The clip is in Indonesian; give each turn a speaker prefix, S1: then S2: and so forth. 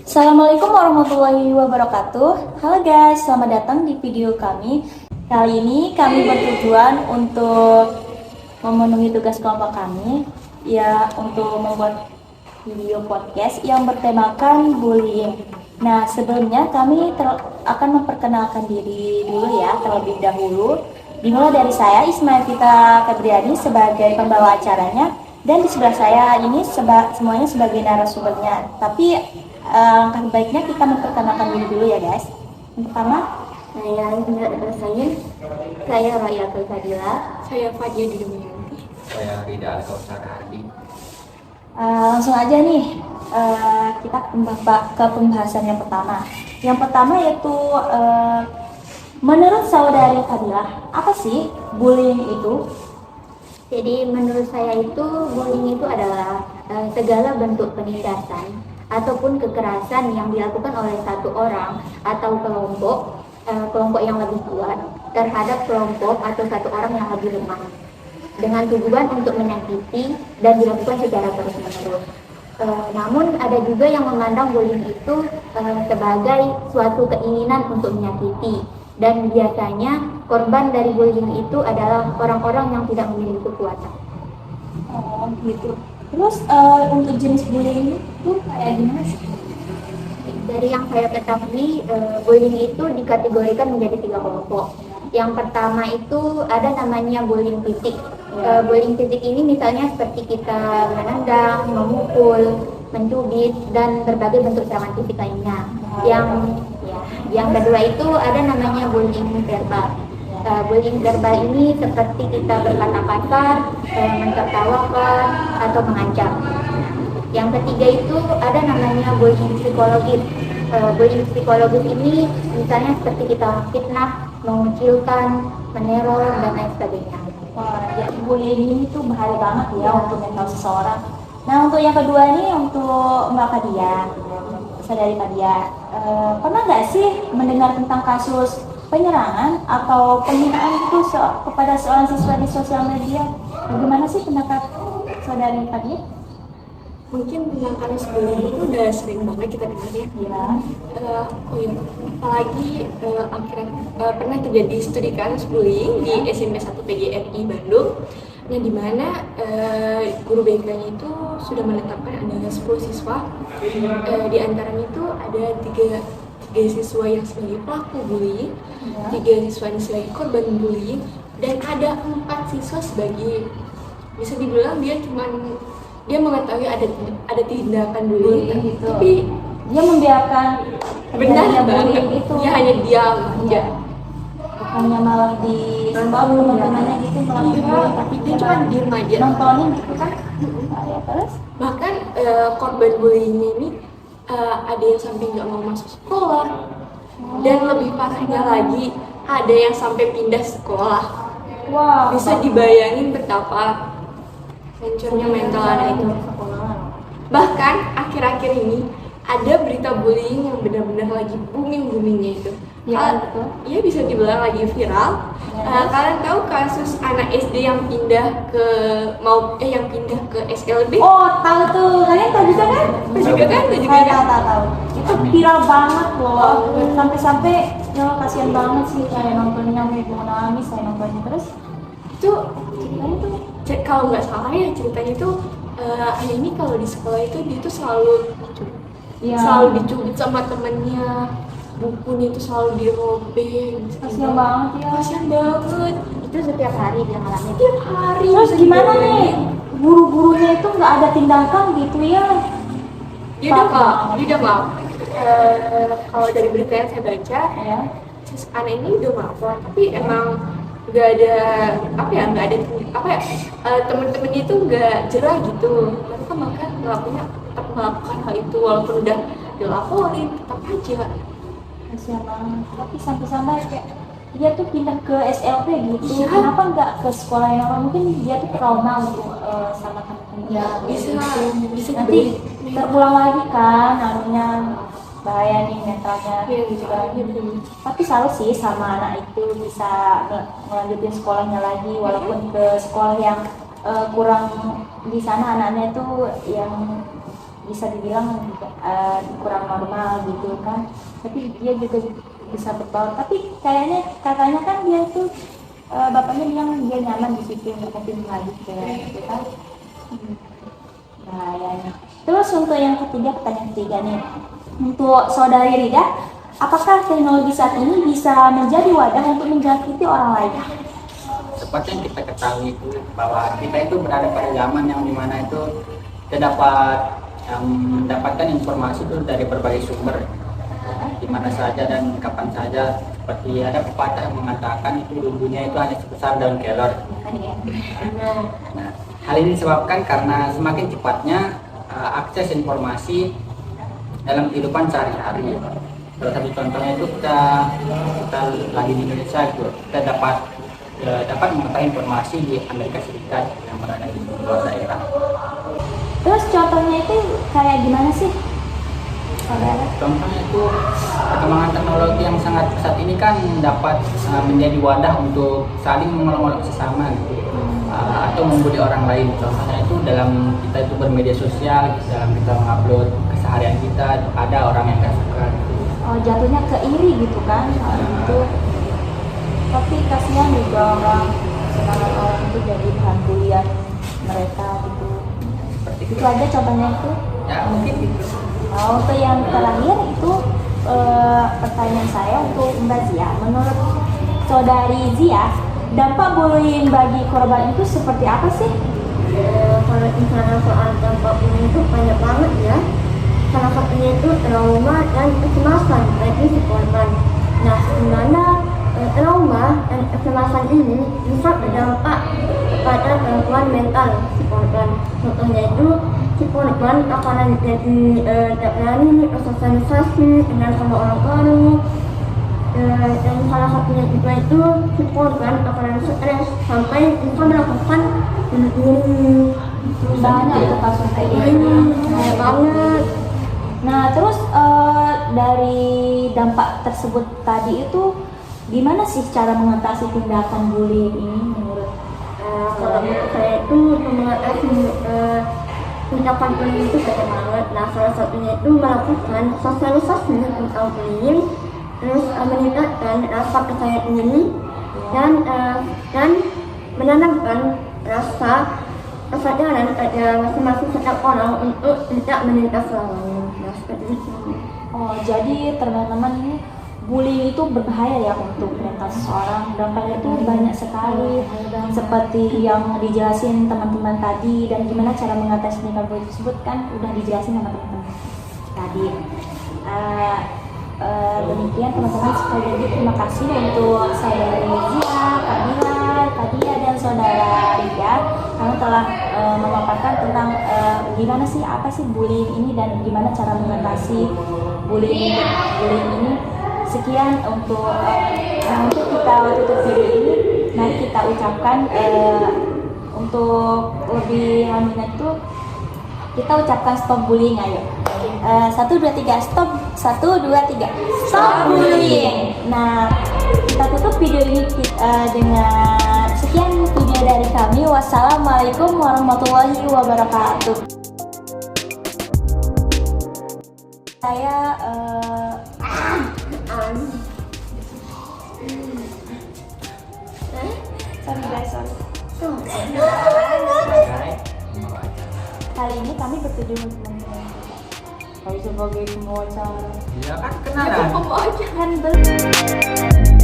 S1: Assalamualaikum warahmatullahi wabarakatuh. Halo guys, selamat datang di video kami. Kali ini kami bertujuan untuk memenuhi tugas kelompok kami, ya untuk membuat video podcast yang bertemakan bullying. Nah, sebelumnya kami akan memperkenalkan diri dulu ya, terlebih dahulu. Dimulai dari saya, Ismail Vita Febriani sebagai pembawa acaranya, dan di sebelah saya ini semuanya sebagai narasumbernya. Tapi langkah baiknya kita memperkenalkan diri dulu ya guys. Yang pertama,
S2: saya Rayatul Fadila.
S3: Saya Fadia Didemianti.
S4: Saya Rida Kausar Hardi.
S1: langsung aja nih kita ke pembahasan yang pertama. Yang pertama yaitu menurut saudari Fadila, apa sih bullying itu?
S2: Jadi menurut saya itu bullying itu adalah segala bentuk penindasan ataupun kekerasan yang dilakukan oleh satu orang atau kelompok yang lebih kuat terhadap kelompok atau satu orang yang lebih lemah dengan tujuan untuk menyakiti dan dilakukan secara terus-menerus. Namun ada juga yang memandang bullying itu sebagai suatu keinginan untuk menyakiti, dan biasanya korban dari bullying itu adalah orang-orang yang tidak memiliki kekuatan.
S1: Oh gitu. Terus untuk jenis bullying itu kayak gimana sih?
S2: Dari yang saya ketahui, bullying itu dikategorikan menjadi 3 kelompok. Yang pertama itu ada namanya bullying fisik. Bullying fisik ini misalnya seperti kita menendang, memukul, mencubit, dan berbagai bentuk serangan fisik lainnya. Yang kedua itu ada namanya bullying verbal. Bullying verbal ini seperti kita berkata kasar, mentertawakan, atau mengancam. Yang ketiga itu ada namanya bullying psikologis. Bullying psikologis ini misalnya seperti kita fitnah, mengucilkan, meneror, dan lain sebagainya.
S1: Wah, jadi bullying ini tuh bahaya banget ya untuk mental seseorang. Nah, untuk yang kedua ini untuk Mbak Fadia, saudari Fadia, pernah nggak sih mendengar tentang kasus penyerangan atau penghinaan itu kepada seorang siswa di sosial media? Bagaimana sih pendapat saudari Fadia?
S3: Mungkin tentang kasus bullying itu udah sering banget kita dengar ya.
S1: Ya.
S3: Apalagi akhirnya pernah terjadi studi kasus bullying di SMP 1 PGRI Bandung. Nah, di mana guru BK-nya itu sudah menetapkan ada 10 siswa. Di antaranya itu ada tiga siswa yang sebagai pelaku bullying, 3 siswa yang sebagai korban bullying, dan ada 4 siswa sebagai, bisa dibilang dia mengetahui ada tindakan bullying
S1: gitu.
S3: Tapi
S1: Dia membiarkan
S3: benar banget,
S1: bullying itu.
S3: dia hanya diam aja.
S1: Bukannya malah di teman-temannya gitu melakukan,
S3: Tapi dia cuma diam aja.
S1: nontonin gitu kan. Nah, ya, terus
S3: Bahkan korban bullyingnya ini ada yang sampai nggak mau masuk sekolah, dan lebih parahnya lagi ada yang sampai pindah sekolah.
S1: wah,
S3: Bisa dibayangin betapa hancurnya mental anak itu. Bahkan akhir-akhir ini ada berita bullying yang benar-benar lagi boomingnya itu.
S1: Ya, betul.
S3: Iya, bisa dibilang lagi viral. Kalian tahu kasus anak SD yang pindah ke SLB?
S1: Oh, tahu tuh. Kalian tahu juga kan?
S3: Tahu juga kan? Tahu juga
S1: Saya
S3: kan?
S1: tahu. Itu viral banget loh. Sampai-sampai ya kasihan banget sih kayak nontonnya mau nangis saya nontonnya terus.
S3: Itu
S1: Ceritanya tuh
S3: kalau nggak salah ya ceritanya itu anak ini kalau di sekolah itu dia tuh selalu
S1: ya,
S3: dicubit sama temennya, bukunya itu selalu dirobek.
S1: kasihan banget ya.
S3: Kasihan banget.
S2: Itu setiap hari dia ngalamin.
S3: Tiap hari.
S1: Terus
S3: bisa
S1: gimana
S3: dibayangin.
S1: nih? Guru-gurunya itu nggak ada tindakan gitu ya?
S3: Dia udah maaf. Kalau dari berita yang saya baca,
S1: Ya.
S3: anak ini udah maaf, tapi emang nggak ada temen-temennya itu nggak jerah gitu. Mereka bahkan nggak punya tetap melakukan hal itu walaupun udah dilaporin, tetap aja.
S1: Kasihan banget. Tapi sampai-sampai kayak dia tuh pindah ke SLP gitu.
S3: Iya.
S1: Kenapa nggak ke sekolah yang normal? Mungkin dia tuh trauma gitu sama teman-temannya.
S3: Ya, bisa
S1: Nanti terulang lagi kan, anunya bahaya nih mentalnya.
S3: Iya, gitu.
S1: Tapi salut sih sama anak itu bisa melanjutin sekolahnya lagi walaupun ke sekolah yang kurang di sana anaknya tuh yang bisa dibilang kurang normal gitu kan, tapi dia juga bisa berbaur. Tapi kayaknya katanya kan dia itu bapaknya bilang dia nyaman di situ, nggak mau pindah lagi gitu kan. Nah ya. Terus untuk yang ketiga, pertanyaan ketiga nih, untuk saudari Rida, apakah teknologi saat ini bisa menjadi wadah untuk menjangkiti orang lain?
S5: Seperti yang kita ketahui itu bahwa kita itu berada pada zaman yang dimana itu kita dapat mendapatkan informasi itu dari berbagai sumber, di mana saja dan kapan saja. Seperti ada pepatah yang mengatakan itu dunia itu hanya sebesar daun kelor. Nah, hal ini disebabkan karena semakin cepatnya akses informasi dalam kehidupan sehari-hari. Salah satu contohnya itu kita lagi di Indonesia gitu, kita dapat mengetahui informasi di Amerika Serikat yang berada di luar daerah.
S1: Terus contohnya itu kayak gimana sih?
S5: Contohnya itu perkembangan teknologi yang sangat pesat ini kan dapat menjadi wadah untuk saling mengolok-olok sesama gitu, atau membuli orang lain. Contohnya itu dalam kita itu bermedia sosial, dalam kita mengupload keseharian kita, ada orang yang nggak suka gitu.
S1: Oh, jatuhnya ke iri gitu kan hal itu. Tapi kasihan juga orang, sedangkan orang itu jadi bahan bulian mereka gitu.
S5: Seperti
S1: Itu aja contohnya itu.
S5: ya mungkin gitu.
S1: Nah, untuk yang terakhir itu pertanyaan saya untuk Mbak Zia. Menurut saudari Zia, dampak bullying bagi korban itu seperti apa sih?
S2: Kalau misalnya soal dampak bullying itu banyak banget ya. Salah satunya itu trauma dan kecemasan bagi si korban. Nah, di mana trauma dan kecemasan ini bisa berdampak pada gangguan mental si korban. Contohnya itu si korban akan jadi tidak berani bersosialisasi dengan sama orang baru, dan salah satunya juga itu si korban akan stres sampai bisa melakukan bunuh diri.
S1: Banyak itu kasus kayak gitu.
S2: Banyak banget.
S1: Nah, terus dari dampak tersebut tadi itu gimana sih cara mengatasi tindakan bullying ini menurut?
S2: Kalau menurut saya itu mengatasi tindakan bullying itu banyak banget. Nah, salah satunya itu melakukan sosialisasi tentang bullying, terus meningkatkan rasa percaya diri dan menanamkan rasa kesadaran pada masing-masing setiap orang untuk tidak menindas orang lain. Nah, seperti itu.
S1: Oh, jadi teman-teman ini bullying itu berbahaya ya untuk mental seseorang. Dampaknya itu banyak sekali, seperti yang dijelasin teman-teman tadi, dan gimana cara mengatasi tindakan bullying tersebut kan udah dijelasin sama teman-teman tadi. Demikian teman-teman, sekali lagi terima kasih untuk saudari Zia, Kak Dilan, Kak Dia, dan saudara Rida karena telah memaparkan tentang gimana sih, apa sih bullying ini dan gimana cara mengatasi bullying ini. Sekian untuk kita tutup video ini. Mari kita ucapkan untuk lebih anunya itu kita ucapkan stop bullying, ayo. 1, 2, 3 stop. 1, 2, 3 stop bullying. Nah, kita tutup video ini dengan sekian video dari kami. Wassalamualaikum warahmatullahi wabarakatuh. Saya sorry guys, sorry. Kali ini kami bertujuan untuk teman-teman kita. Kami sebagai pembawa acara.
S5: Ya kan kenalan.
S1: Kan belum.